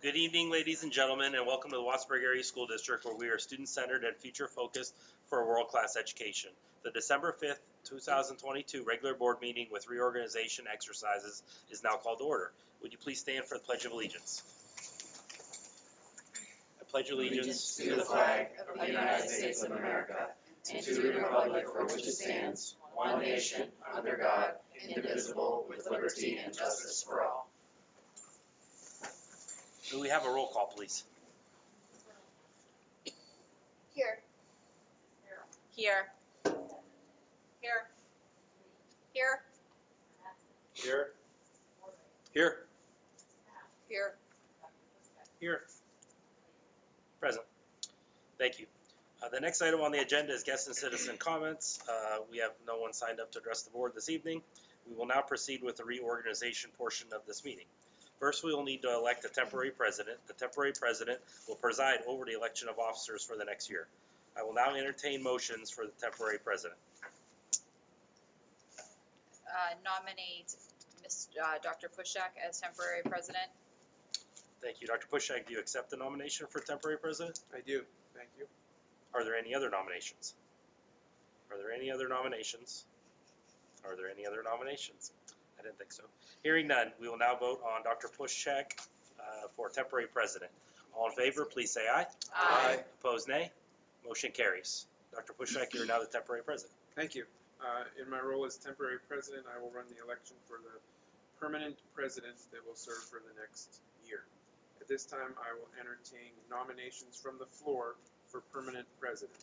Good evening, ladies and gentlemen, and welcome to the Wattsburg Area School District, where we are student-centered and future-focused for a world-class education. The December 5th, 2022 regular board meeting with reorganization exercises is now called to order. Would you please stand for the Pledge of Allegiance? I pledge allegiance to the flag of the United States of America and to the republic for which it stands, one nation, under God, indivisible, with liberty and justice for all. Do we have a roll call, please? Here. Here. Here. Here. Here. Here. Here. Here. Present. Thank you. The next item on the agenda is guest and citizen comments. We have no one signed up to address the board this evening. We will now proceed with the reorganization portion of this meeting. First, we will need to elect a temporary president. The temporary president will preside over the election of officers for the next year. I will now entertain motions for the temporary president. Nominate Dr. Pushak as temporary president. Thank you. Dr. Pushak, do you accept the nomination for temporary president? I do. Thank you. Are there any other nominations? Are there any other nominations? Are there any other nominations? I didn't think so. Hearing none, we will now vote on Dr. Pushak for temporary president. All in favor, please say aye. Aye. Opposed, nay. Motion carries. Dr. Pushak, you are now the temporary president. Thank you. In my role as temporary president, I will run the election for the permanent president that will serve for the next year. At this time, I will entertain nominations from the floor for permanent president.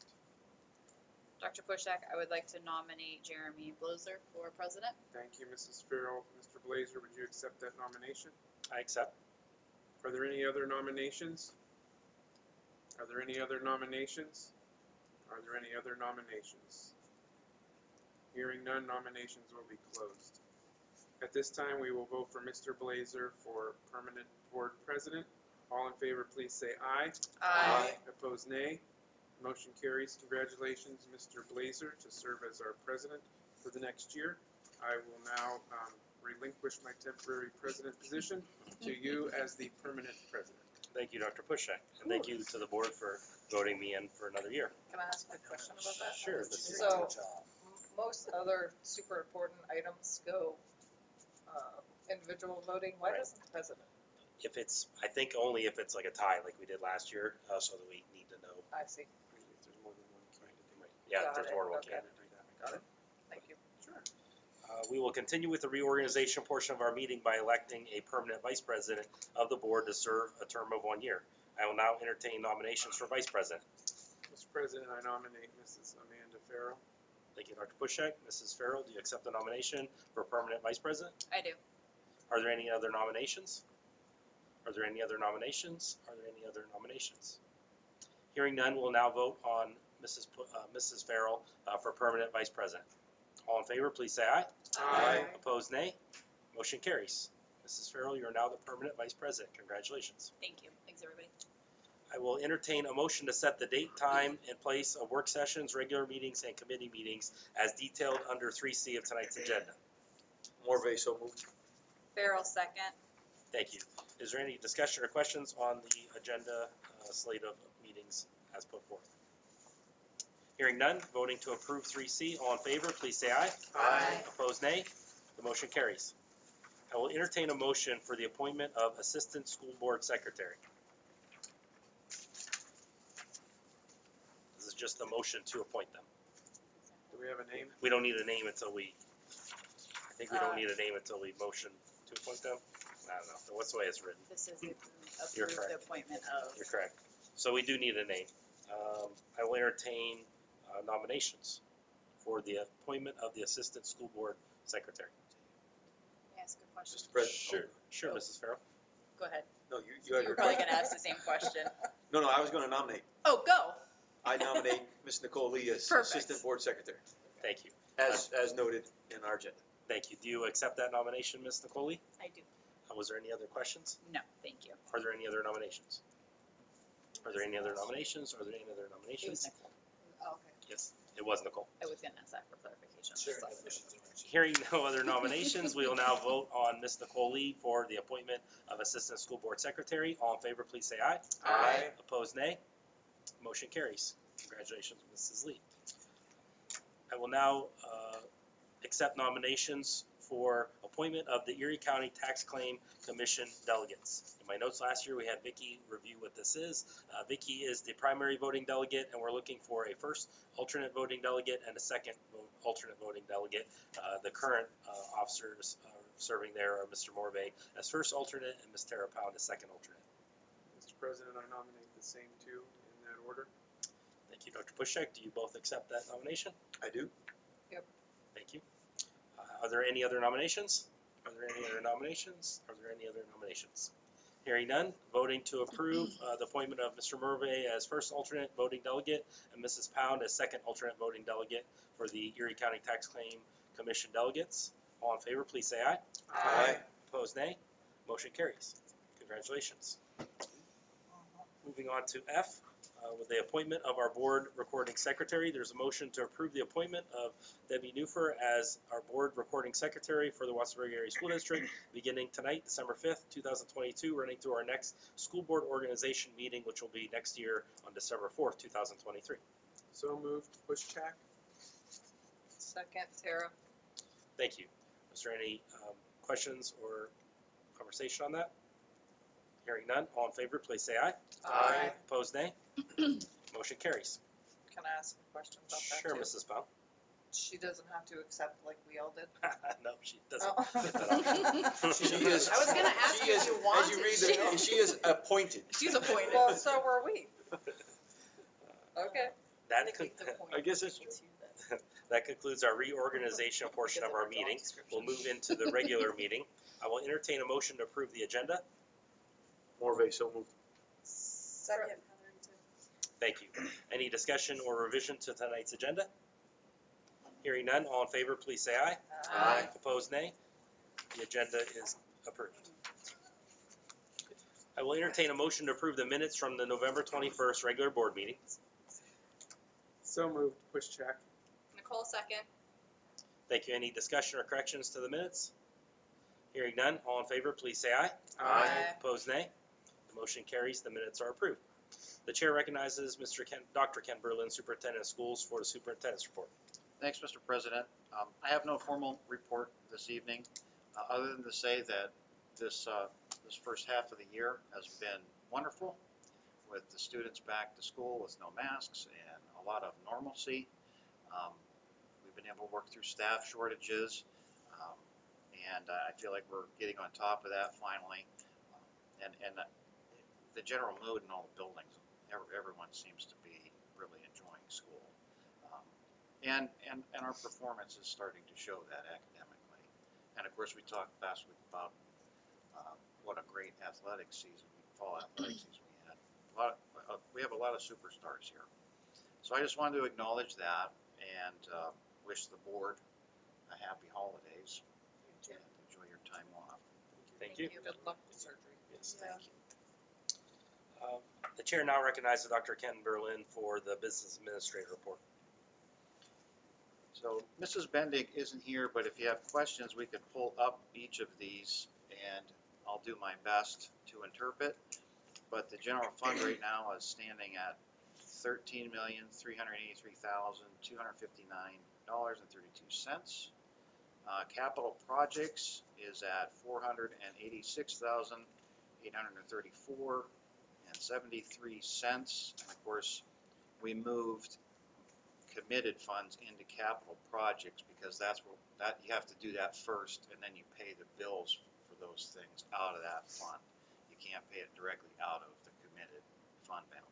Dr. Pushak, I would like to nominate Jeremy Bloser for president. Thank you, Mrs. Farrell. Mr. Blazer, would you accept that nomination? I accept. Are there any other nominations? Are there any other nominations? Are there any other nominations? Hearing none, nominations will be closed. At this time, we will vote for Mr. Blazer for permanent board president. All in favor, please say aye. Aye. Opposed, nay. Motion carries. Congratulations, Mr. Blazer, to serve as our president for the next year. I will now relinquish my temporary president position to you as the permanent president. Thank you, Dr. Pushak. And thank you to the board for voting me in for another year. Can I ask a question about that? Sure. So, most other super important items go individual voting. Why Right. doesn't the president? If it's, I think only if it's like a tie like we did last year, so that we need to know. I see. If there's more than one candidate. Yeah, Got there's it. more than one Okay. candidate. Got it. Thank you. Sure. We will continue with the reorganization portion of our meeting by electing a permanent vice president of the board to serve a term of 1 year. I will now entertain nominations for vice president. Mr. President, I nominate Mrs. Amanda Farrell. Thank you, Dr. Pushak. Mrs. Farrell, do you accept the nomination for permanent vice president? I do. Are there any other nominations? Are there any other nominations? Are there any other nominations? Hearing none, we'll now vote on Mrs. Farrell for permanent vice president. All in favor, please say aye. Aye. Opposed, nay. Motion carries. Mrs. Farrell, you are now the permanent vice president. Congratulations. Thank you. Thanks, everybody. I will entertain a motion to set the date, time, and place of work sessions, regular meetings, and committee meetings as detailed under 3C of tonight's agenda. Morvay, so moved. Farrell, second. Thank you. Is there any discussion or questions on the agenda slate of meetings as put forth? Hearing none, voting to approve 3C. All in favor, please say aye. Aye. Opposed, nay. The motion carries. I will entertain a motion for the appointment of Assistant School Board Secretary. This is just a motion to appoint them. Do we have a name? We don't need a name until we, I think we don't need a name until we motion to appoint them. I don't know. What's the way it's written? This is the You're approved correct. appointment of. You're correct. So we do need a name. I will entertain nominations for the appointment of the Assistant School Board Secretary. May I ask a question? Mr. President. Sure, Mrs. Farrell. Go ahead. No, you You had were your probably question. gonna ask the same question. No, I was gonna nominate. Oh, go. I nominate Ms. Nicole Lee as Perfect. Assistant Board Secretary, Thank you. as noted in our agenda. Thank you. Do you accept that nomination, Ms. Nicole? I do. Was there any other questions? No, thank you. Are there any other nominations? Are there any other nominations? Are there any other It was nominations? Nicole. Okay. Yes. It was Nicole. I was gonna ask that for clarification. Sure. Hearing no other nominations, we will now vote on Ms. Nicole Lee for the appointment of Assistant School Board Secretary. All in favor, please say aye. Aye. Opposed, nay. Motion carries. Congratulations, Mrs. Lee. I will now accept nominations for appointment of the Erie County Tax Claim Commission delegates. In my notes last year, we had Vicky review what this is. Vicky is the primary voting delegate, and we're looking for a first alternate voting delegate and a second alternate voting delegate. The current officers serving there are Mr. Morvay as first alternate and Ms. Tara Pound as second alternate. Mr. President, I nominate the same two in that order. Thank you, Dr. Pushek. Do you both accept that nomination? I do. Thank you. Are there any other nominations? Are there any other nominations? Are there any other nominations? Hearing none, voting to approve the appointment of Mr. Murphy as first alternate voting delegate and Mrs. Pound as second alternate voting delegate for the Erie County Tax Claim Commission delegates. All in favor, please say aye. Aye. Opposed, nay. Motion carries. Congratulations. Moving on to F, with the appointment of our board recording secretary, there's a motion to approve the appointment of Debbie Newfer as our board recording secretary for the Watsonburg Area School District, beginning tonight, December 5th, 2022, running through our next school board organization meeting, which will be next year on December 4th, 2023. So moved. Pushcheck. Second, Tara. Thank you. Is there any questions or conversation on that? Hearing none, all in favor, please say aye. Aye. Opposed, nay. Motion carries. Can I ask some questions about that Sure, too? Mrs. Pound. She doesn't have to accept like we all did? No, she doesn't Oh. get that option. She is. I was gonna ask she you is, if you as wanted. you read the, she is appointed. She's appointed. Well, so were we. Okay. That could, I guess it's that concludes our reorganization portion of our meeting. We'll move into the regular meeting. I will entertain a motion to approve the agenda. Morvay, so moved. Second. Thank you. Any discussion or revision to tonight's agenda? Hearing none, all in favor, please say aye. Aye. Opposed, nay. The agenda is approved. I will entertain a motion to approve the minutes from the November 21st regular board meeting. So moved. Pushcheck. Nicole, second. Thank you. Any discussion or corrections to the minutes? Hearing none, all in favor, please say aye. Aye. Opposed, nay. The motion carries. The minutes are approved. The chair recognizes Dr. Ken Berlin, Superintendent of Schools, for the superintendent's report. Thanks, Mr. President. I have no formal report this evening, other than to say that this first half of the year has been wonderful, with the students back to school with no masks and a lot of normalcy. We've been able to work through staff shortages, and I feel like we're getting on top of that finally. And the general mood in all the buildings, everyone seems to be really enjoying school. And our performance is starting to show that academically. And of course, we talked last week about what a great athletic season, fall athletic season we had. We have a lot of superstars here. So I just wanted to acknowledge that and wish the board a happy holidays and enjoy your time off. Thank you. Good luck with surgery. Yes, thank you. The chair now recognizes Dr. Ken Berlin for the business administrator report. So Mrs. Bendig isn't here, but if you have questions, we could pull up each of these and I'll do my best to interpret. But the general fund right now is standing at $13,383,259.32. Capital projects is at $486,834.73. And of course, we moved committed funds into capital projects because that's what you have to do that first, and then you pay the bills for those things out of that fund. You can't pay it directly out of the committed fund balance.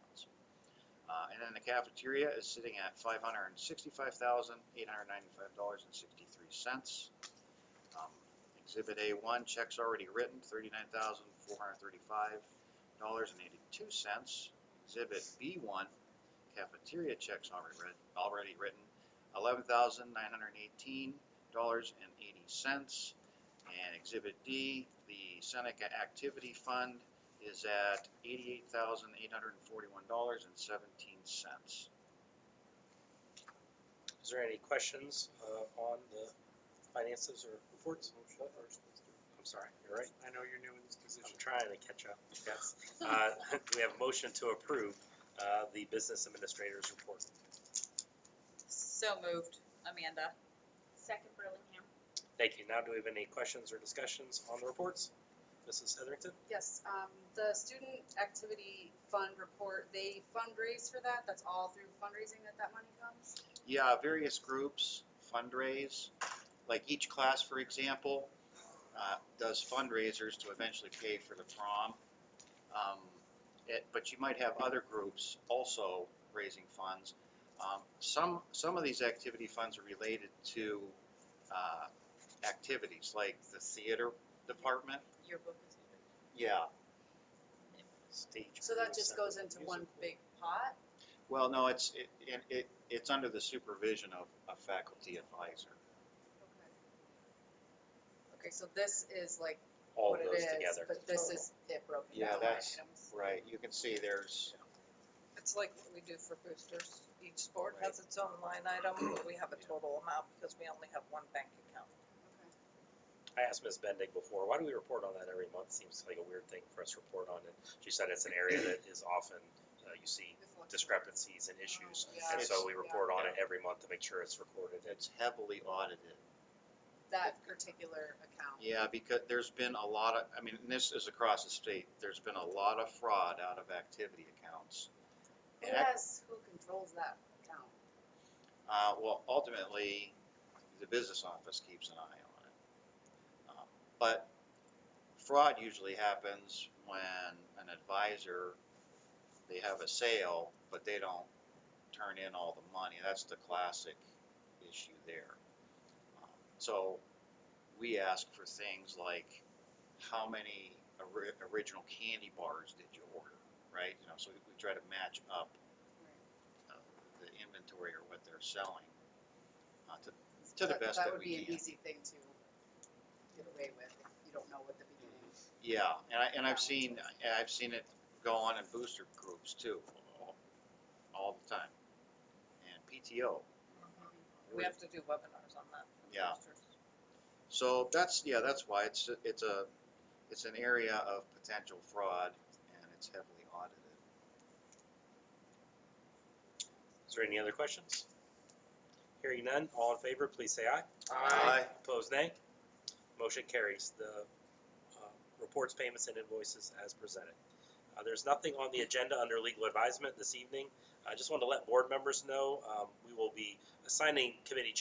And then the cafeteria is sitting at $565,895.63. Exhibit A1, checks already written, $39,435.82. Exhibit B1, cafeteria checks already written, $11,918.80. And Exhibit D, the Seneca Activity Fund, is at $88,841.17. Is there any questions on the finances or reports? I'm sorry, you're right. I know you're new in this position. I'm trying to catch up, yes. We have a motion to approve the business administrator's report. So moved, Amanda. Second Burlingham. Thank you. Now, do we have any questions or discussions on the reports? Mrs. Hetherington? Yes, the student activity fund report, they fundraise for that, that's all through fundraising that money comes? Yeah, various groups fundraise, like each class, for example, does fundraisers to eventually pay for the prom. But you might have other groups also raising funds. Some of these activity funds are related to activities, like the theater department. Yearbook is Yeah. Stage. So that just goes into one big pot? Well, no, it's under the supervision of a faculty advisor. Okay, so this is like All what of it those is, together. but this is it broken Yeah, down that's items. right. You can see there's, It's like what we do for boosters. Each sport Right. has its own line item, but we have a total amount because we only have one bank account. Mm-hmm. I asked Ms. Bendig before, why do we report on that every month? Seems like a weird thing for us to report on it. She said it's an area that is often, you see discrepancies and issues. Yeah. And so we Yeah. report on it every month to make sure it's recorded. it's heavily audited. That particular account. Yeah, because there's been a lot of, I mean, and this is across the state, there's been a lot of fraud out of activity accounts. Who And who controls that account? well, ultimately, the business office keeps an eye on it. But fraud usually happens when an advisor, they have a sale, but they don't turn in all the money. That's the classic issue there. So we ask for things like, how many original candy bars did you order, right? You know, so we try to match up the inventory or what they're selling to the best that That would we be an can. easy thing to get away with if you don't know what the beginning. Yeah, and I've seen it go on in booster groups too, all the time, and PTO. We have to do webinars on that. for Yeah. boosters. So that's why it's an area of potential fraud, and it's heavily audited. Is there any other questions? Hearing none, all in favor, please say aye. Aye. Opposed, nay. Motion carries. The reports, payments, and invoices as presented. There's nothing on the agenda under legal advisement this evening. I just want to let board members know we will be assigning committee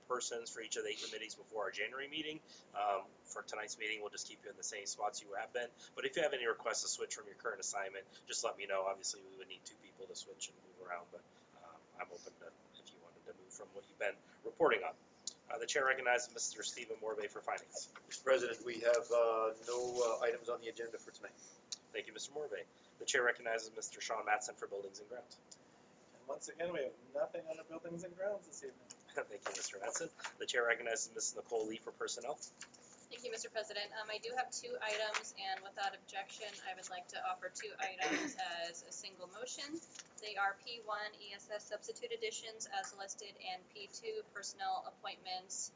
persons for each of the 8 committees before our January meeting. For tonight's meeting, we'll just keep you in the same spots you have been. But if you have any requests to switch from your current assignment, just let me know. Obviously, we would need 2 people to switch and move around, but I'm open to if you wanted to move from what you've been reporting on. The chair recognizes Mr. Stephen Morvay for finance. Mr. President, we have no items on the agenda for tonight. Thank you, Mr. Morvay. The chair recognizes Mr. Sean Matson for buildings and grounds. And once again, we have nothing under buildings and grounds this evening. Thank you, Mr. Matson. The chair recognizes Ms. Nicole Lee for personnel. Thank you, Mr. President. I do have 2 items, and without objection, I would like to offer 2 items as a single motion. They are P1 ESS substitute additions as listed, and P2 personnel appointments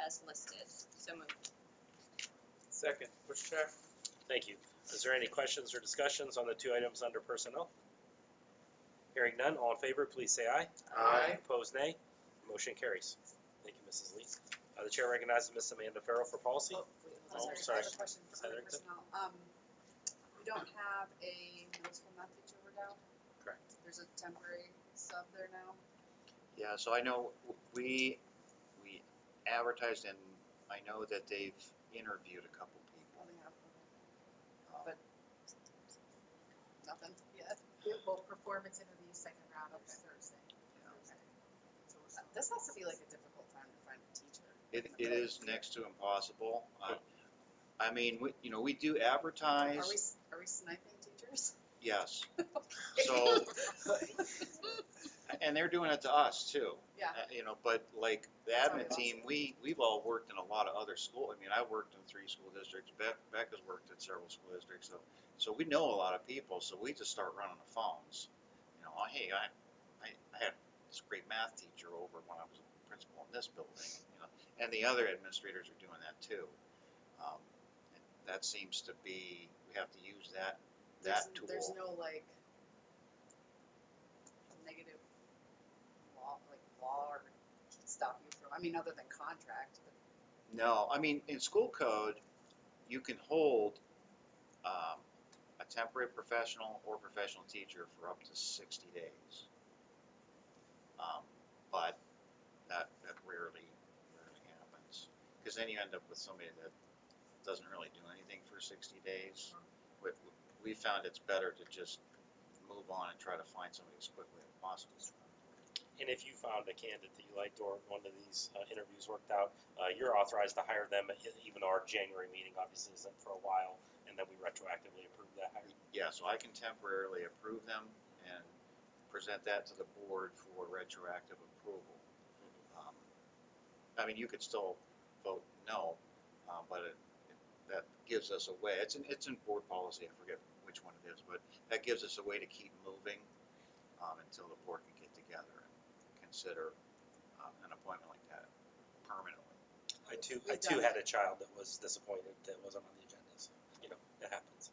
as listed. So moved. Second. Bushcheck. Thank you. Is there any questions or discussions on the 2 items under personnel? Hearing none, all in favor, please say aye. Aye. Opposed, nay. Motion carries. Thank you, Mrs. Lee. The chair recognizes Ms. Amanda Farrell for policy. Oh, wait, Oh, sorry, sorry. I have a question for other Hetherington? personnel. We don't have a middle school math teacher over now? Correct. There's a temporary sub there now? Yeah, so I know we advertised, and I know that they've interviewed a couple people. Oh, they have, Um, But- nothing yet? Both performance interviews, second round of Thursday. This has to be like a difficult time to find a teacher. It is next to impossible. I mean, we do advertise. Are we sniping teachers? Yes. So, and they're doing it to us too. Yeah. But like the That's admin awesome. team, we've all worked in a lot of other schools. I mean, I worked in 3 school districts. Becca's worked in several school districts. So we know a lot of people. So we just start running the phones. Oh, hey, I had this great math teacher over when I was a principal in this building, and the other administrators are doing that too. And that seems to be, we have to use that tool. There's no like negative law or stop you from, I mean, other than contract, but No, I mean, in school code, you can hold a temporary professional or professional teacher for up to 60 days. But that rarely happens, because then you end up with somebody that doesn't really do anything for 60 days. We found it's better to just move on and try to find somebody as quickly as possible. And if you found a candidate that you liked or one of these interviews worked out, you're authorized to hire them, even though our January meeting obviously isn't for a while, and then we retroactively approve that hire. Yeah, so I can temporarily approve them and present that to the board for retroactive approval. I mean, you could still vote no, but that gives us a way. It's in board policy. I forget which one it is, but that gives us a way to keep moving until the board can get together and consider an appointment like that permanently. I too had a child that was disappointed that wasn't on the agenda, so it happens.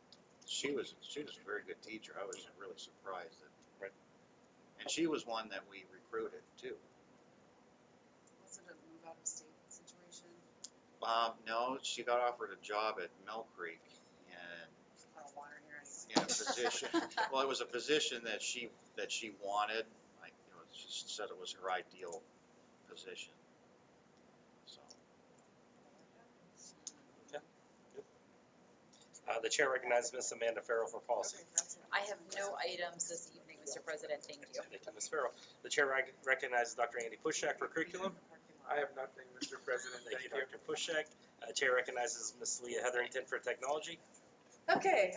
She was a very good teacher. I was really surprised that. Right. And she was one that we recruited too. was it a move out of state situation? No, she got offered a job at Mill Creek and I don't want her here anyway. in a position. Well, it was a position that she wanted. Like, she said it was her ideal position. So. The chair recognizes Ms. Amanda Farrell for policy. I have no items this evening, Mr. President, thank you. Thank you, Ms. Farrell. The chair recognizes Dr. Andy Pushak for curriculum. I have nothing, Mr. President, Thank you, Dr. Pushak. Chair recognizes Ms. Leah Hetherington for technology. Okay,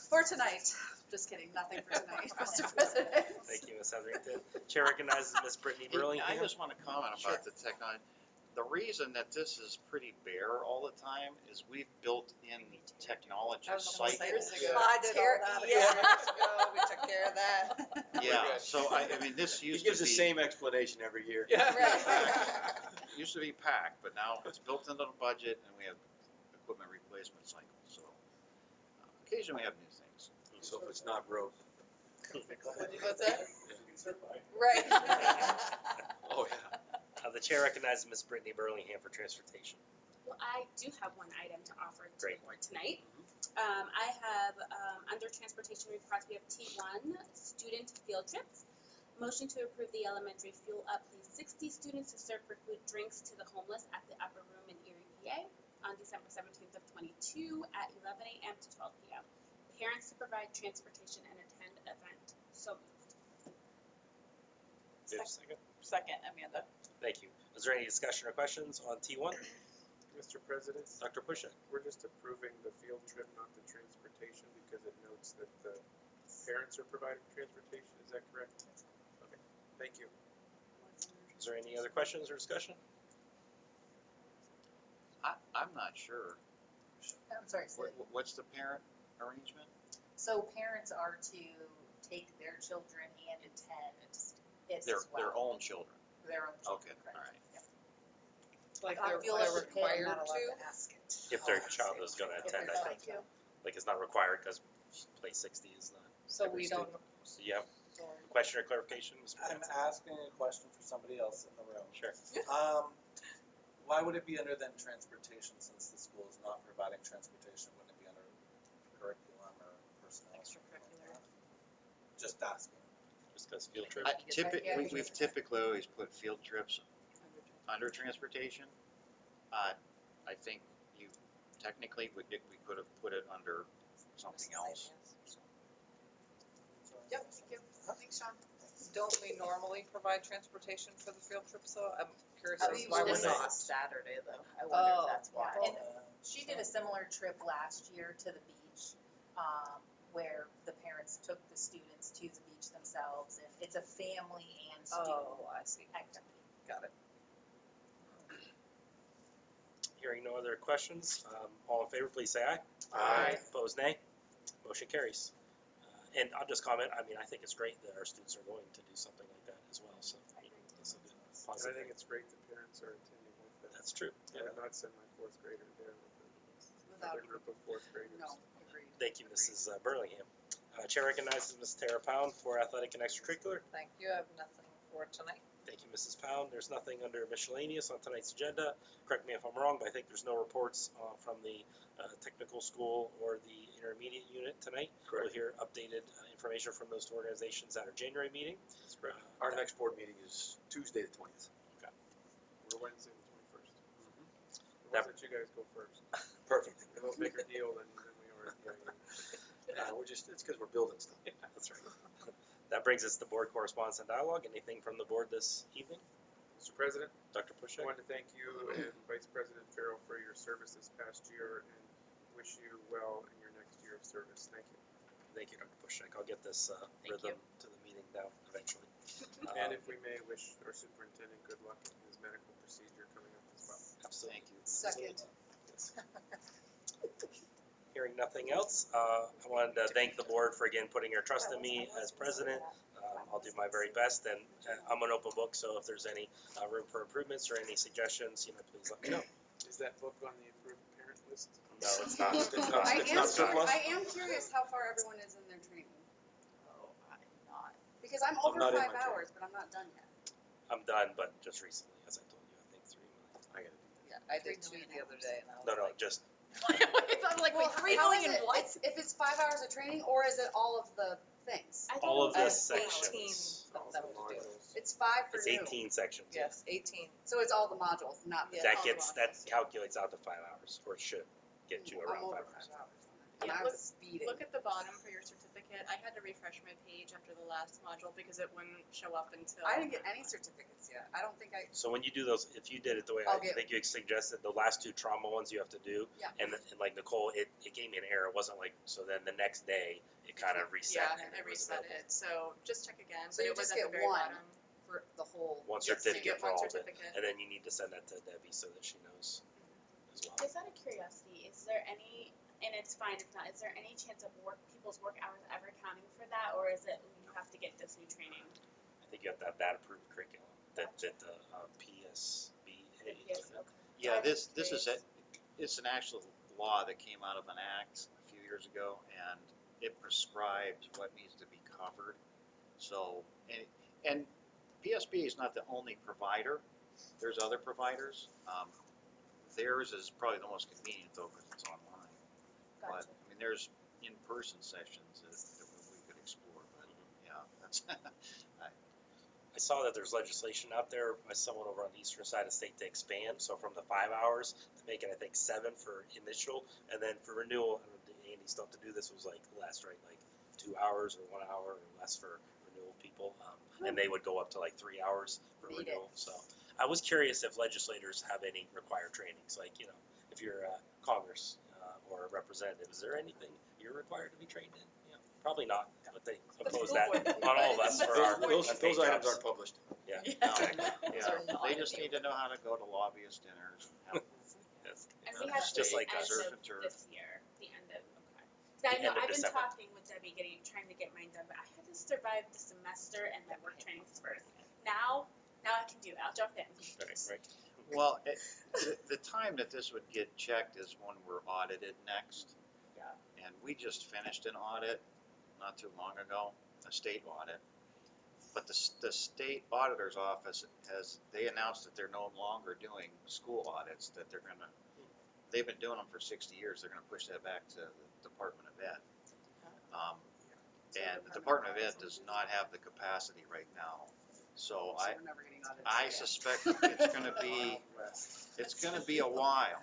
for tonight, just kidding, nothing for tonight, Mr. President. Thank you, Ms. Hetherington. Chair recognizes Ms. Brittany Burlingham. I just want to comment about the technology. The reason that this is pretty bare all the time is we've built in technology cycles. I did all that a couple months ago, we took care of that. Yeah, so I mean, this He used gives to the be. same explanation every year. Used to be packed, but now it's built into the budget and we have equipment replacement cycles, so occasionally we have new things. So if it's not broke. What's that? Right. Oh, yeah. The chair recognizes Ms. Brittany Burlingham for transportation. Well, I do have one item to offer to the Great. board tonight. I have, under transportation request, we have T1, student field trips. Motion to approve the elementary fuel up, please 60 students to serve for food drinks to the homeless at the upper room in Erie, PA on December 17th of 22 at 11 a.m. to 12 p.m. Parents to provide transportation and attend event. So moved. Is there a second? Second, Amanda. Thank you. Is there any discussion or questions on T1? Mr. President, Dr. Pushak. we're just approving the field trip, not the transportation, because it notes that the parents are providing transportation, is that correct? Okay, thank you. Is there any other questions or discussion? I'm not sure. I'm sorry, so, What's the parent arrangement? so parents are to take their children and attend it as well. Their own children. Their own children, Okay, correct. all right. Yep. Like I they're feel like the required parent not allowed to? to ask it. If their child is going to If attend, their I think. child- Like it's not required because place 60 is not. So every we don't, student. So you have a question or clarification, Mr. I'm Johnson? asking a question for somebody else in the room. Sure. Why would it be under then transportation since the school is not providing transportation? Wouldn't it be under curriculum or personnel? Extracurricular. Just asking. Just because field trip? We've typically always put field trips under transportation. I think technically we could have put it under something else. Yep, thank you. Thanks, Sean. don't we normally provide transportation for the field trips though? I'm curious I as mean, to why we're This not. is Saturday though, I wonder Oh, if that's why. yeah. And she did a similar trip last year to the beach, where the parents took the students to the beach themselves, and it's a family and student Oh, I see. activity. Got it. Hearing no other questions, all in favor, please say aye. Aye. Opposed, nay. Motion carries. And I'll just comment, I mean, I think it's great that our students are going to do something like that as well, so, And I positive. think it's great that parents are attending with them. That's true. I would not send my fourth grader there with Without, another group of fourth graders. no, agreed. Thank you, Mrs. Burlingham. Chair recognizes Ms. Tara Pound for athletic and extracurricular. Thank you, I have nothing for tonight. Thank you, Mrs. Pound. There's nothing under miscellaneous on tonight's agenda. Correct me if I'm wrong, but I think there's no reports from the technical school or the intermediate unit tonight. Correct. We'll hear updated information from those two organizations at our January meeting. That's correct. Our next board meeting is Tuesday the 20th. We're Wednesday the 21st. That- Why don't you guys go first? Perfect. A little bigger deal than we are. It's because we're building stuff. That's right. That brings us to board correspondence and dialogue. Anything from the board this evening? Mr. President, Dr. I Pushek? want to thank you and Vice President Farrell for your service this past year and wish you well in your next year of service. Thank you. Thank you, Dr. Pushek. I'll get this Thank rhythm to the meeting down eventually. And if we may, wish our superintendent good luck in his medical procedure coming up as well. Absolutely. Thank you. Second. Hearing nothing else, I wanted to thank the board for again putting your trust in me as president. I'll do my very best, and I'm an open book, so if there's any room for improvements or any suggestions, please let me know. Is that book on the approved parent list? No, it's not. It's not. It's not surplus? I am curious how far everyone is in their training, Oh, I'm not. because I'm I'm over not in 5 my hours, but I'm not done yet. I'm done, but just recently, as I told you, I think 3 months. I gotta do Yeah, I did 2 the other day and I was No, like. just I'm like, wait, 3 how is million it- what? If it's 5 hours of training, or is it all of the things? I all don't of know. the sections. Something that would do. It's 5 for It's new. 18 sections. Yes, 18. So it's all the modules, not the. Yeah. That all the gets that modules. calculates out to 5 hours, or it should get you I'm around over 5 5 hours. hours. And Yeah, I look- was speeding. Look at the bottom for your certificate. I had to refresh my page after the last module because it wouldn't show up until. I didn't get any certificates yet. I don't think I, So when you do those, if you did it the way I'll I get- think you suggested, the last 2 trauma ones you have to do, Yeah. and like Nicole, it gave me an error. It wasn't like, so then the next day it kind of reset. Yeah, and I it was reset available. it. So just check again. So But you it was just at the get very one. bottom. for the whole. One Yes, you certificate get for one all of it, certificate. and then you need to send that to Debbie so that she knows as well. Just out of curiosity, is there any, and it's fine if not, is there any chance of people's work hours ever counting for that, or is it you have to get this new training? I think you have to have that approved curriculum that the PSBA. Yes, okay. Yeah, this is it's an actual law that came out of an act a few years ago, and it prescribes what needs to be covered. So, and PSB is not the only provider. There's other providers. Theirs is probably the most convenient though, because it's online. But, Gotcha. I mean, there's in-person sessions that we could explore, but, yeah, that's, I saw that there's legislation out there by someone over on the eastern side of the state to expand, so from the 5 hours to make it, I think, 7 for initial, and then for renewal, Andy still have to do this, was like less, right, like 2 hours or 1 hour or less for renewal people, and they would go up to like 3 hours for Beat it. renewal, so. I was curious if legislators have any required trainings, like, if you're Congress, or a representative, is there anything you're required to be trained in? Probably not, but they impose that on all of us for our Those unpaid items jobs. aren't published. Yeah. no, Exactly. yeah, they just need to know how to go to lobbyist dinners and have Yes. And we It's have just the like end us. surf of and turf. this year, the end of, okay. 'Cause I The know, end of I've been December. talking with Debbie, trying to get mine done, but I had to survive the semester and my work trainings first. Now I can do it, I'll jump in. Right. Well, the time that this would get checked is when we're audited next. Yeah. And we just finished an audit not too long ago, a state audit. But the state auditor's office they announced that they're no longer doing school audits, that they've been doing them for 60 years, they're gonna push that back to the Department of Ed. And the Department of Ed does not have the capacity right now. So So we're never getting audited. I suspect it's gonna be a while.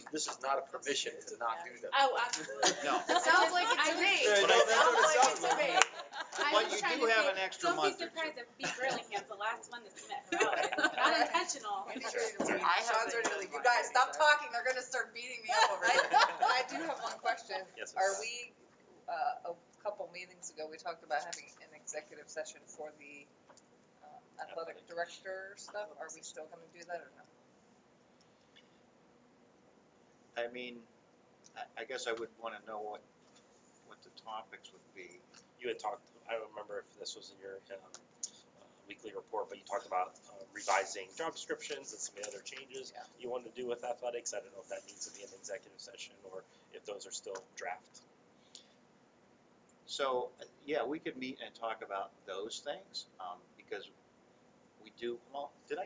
This is not a permission to not do them. Oh, absolutely. No. Sounds like it to me. Yeah, no, that's what it sounds like. I But was you trying do to have say, an extra don't month be or two. surprised if B. Burlingham's the last one to submit her out. Not intentional. Sean's ready to leave. You guys, stop talking. They're gonna start beating me up over here. I do have one question. Yes, Are we, a couple meetings ago, we talked about having an executive session for the athletic director stuff. Are we still gonna do that or no? I mean, I guess I would wanna know what the topics would be. You had talked, I don't remember if this was in your weekly report, but you talked about revising job descriptions and some of the other changes Yeah. you want to do with athletics. I don't know if that needs to be an executive session or if those are still draft. So, yeah, we could meet and talk about those things, because we do, well, did I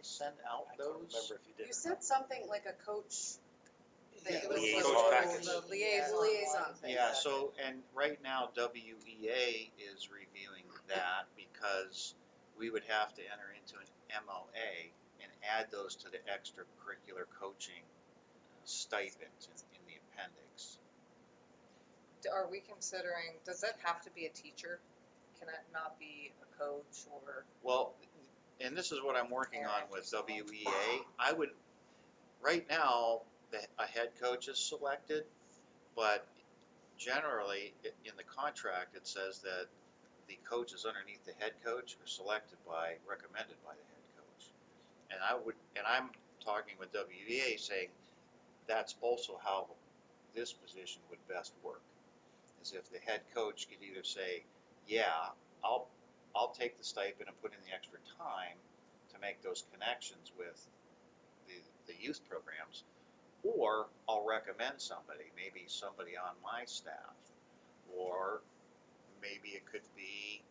send out I don't those? remember if you did. You or said not. something like a coach thing. Yeah, It was liaison the package. The liaison thing. Yeah, so, and right now WEA is reviewing that because we would have to enter into an MOA and add those to the extracurricular coaching stipends in the appendix. Are we considering, does that have to be a teacher? Can it not be a coach or? Well, and this is what I'm working on with WEA. I would, right now, a head coach is selected, but generally, in the contract, it says that the coaches underneath the head coach are recommended by the head coach. And I'm talking with WEA saying that's also how this position would best work. Is if the head coach could either say, yeah, I'll take the stipend and put in the extra time to make those connections with the youth programs, or I'll recommend somebody, maybe somebody on my staff, or maybe it could be,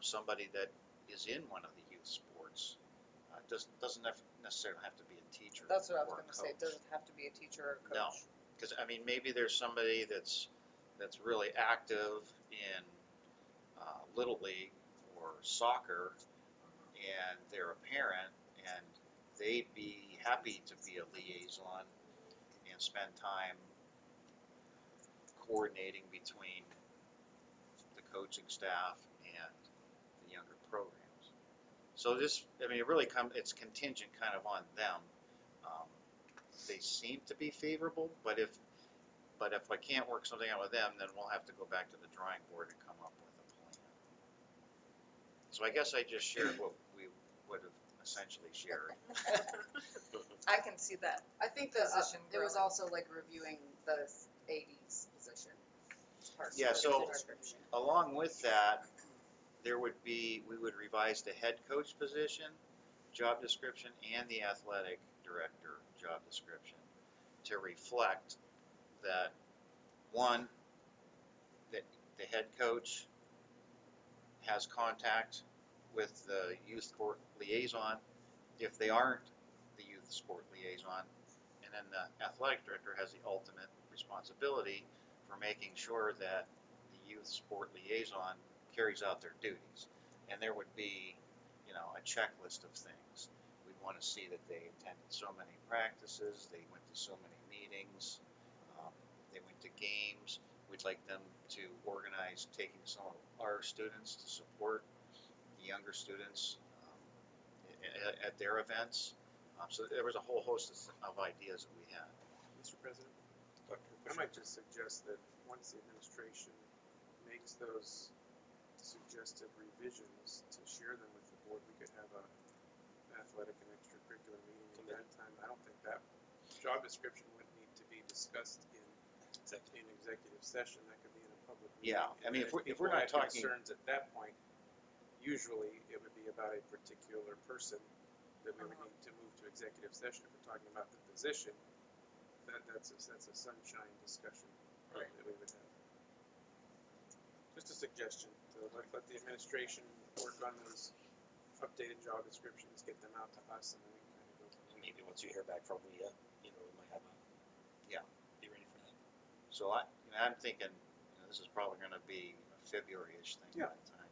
somebody that is in one of the youth sports. Doesn't necessarily have to be a teacher. That's what I was or a gonna say, coach. does it have to be a teacher or a No. coach? Because maybe there's somebody that's really active in Little League or soccer, and they're a parent, and they'd be happy to be a liaison and spend time coordinating between the coaching staff and the younger programs. So it really it's contingent kind of on them. They seem to be favorable, but if I can't work something out with them, then we'll have to go back to the drawing board and come up with a plan. So I guess I just shared what we would have essentially shared. I can see that. I think Position it was growing. also like reviewing the AD's position. part Yeah, of the so- description. Along with that, we would revise the head coach position, job description, and the athletic director job description to reflect that, one, that the head coach has contact with the youth sport liaison if they aren't the youth sport liaison, and then the athletic director has the ultimate responsibility for making sure that the youth sport liaison carries out their duties. And there would be, a checklist of things. We'd want to see that they attended so many practices, they went to so many meetings, they went to games. We'd like them to organize taking some of our students to support the younger students at their events. So there was a whole host of ideas that we had. Mr. President, Dr. I might just suggest that once the administration makes those suggested revisions, to share them with the board, we could have a athletic and extracurricular meeting at that time. I don't think that job description would need to be discussed in executive session. That could be in a public meeting. Yeah, I mean, And if we're people not had talking- concerns at that point, usually it would be about a particular person that we would need to move to executive session. If we're talking about the position, that's a sunshine discussion that we would have. Just a suggestion to let the administration work on those updated job descriptions, get them out to us, and then we can kind of go from there. Maybe once you hear back from WEA, we might have Yeah. be ready for that. So I'm thinking, this is probably going to be a February-ish thing by the time.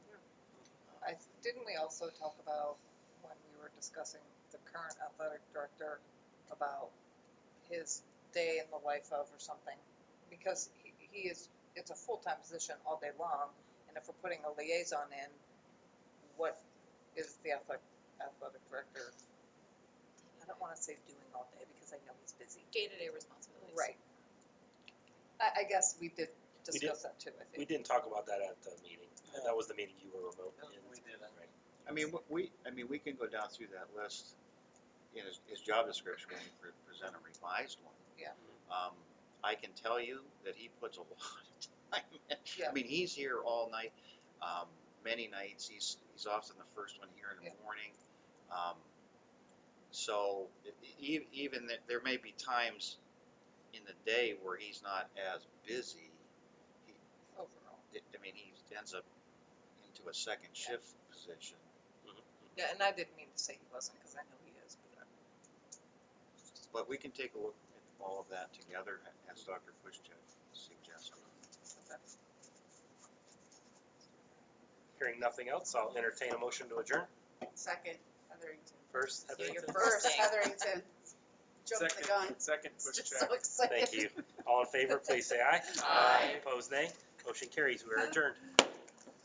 Didn't we also talk about, when we were discussing the current athletic director, about his day in the life of or something? Because it's a full-time position all day long, and if we're putting a liaison in, what is the athletic director, I don't wanna say doing all day, because I know he's busy. Day-to-day responsibilities. Right. I guess we did We discuss that too, I We think. didn't talk about that at the meeting. That was the meeting you were remote in. We did. Right. I mean, we can go down through that list in his job description when we present a revised one. Yeah. I can tell you that he puts a lot of time in. Yeah. I mean, he's here all night. Many nights He's often the first one here in the morning. So even there may be times in the day where he's not as busy. Overall. I mean, he ends up into a second shift position. Yeah, and I didn't mean to say he wasn't, because I know he is, but But we can take a look at all of that together, as Dr. Kuschek suggested. Hearing nothing else, I'll entertain a motion to adjourn. Second, Heatherington. First, You're Heatherington. first, Heatherington. Jump the gun. Second Just push so check. excited. Thank you. All in favor, please say aye. Aye. Opposed, nay. Motion carries. We are adjourned.